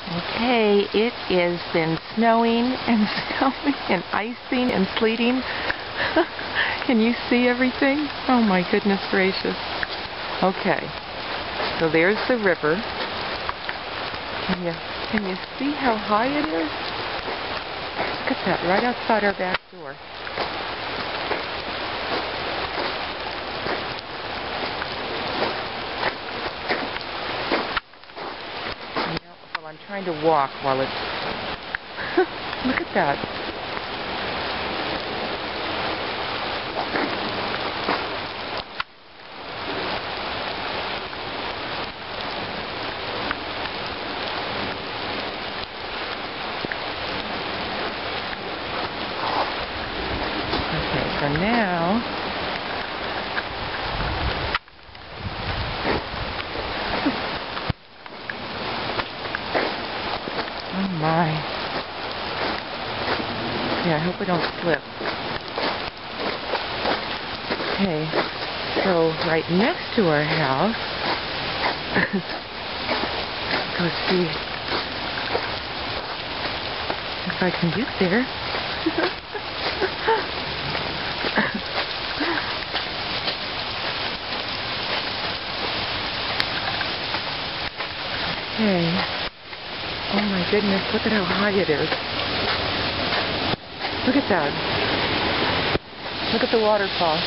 Okay, it has been snowing and snowing and icing and sleeting. Can you see everything? Oh my goodness gracious. Okay, so there's the river. Can you see how high it is? Look at that, right outside our back door. Well, I'm trying to walk while it's... Look at that. Okay, so now... Oh my. Yeah, I hope I don't slip. Okay, so right next to our house, go see if I can get there. Okay. Oh my goodness, look at how high it is. Look at that. Look at the waterfall.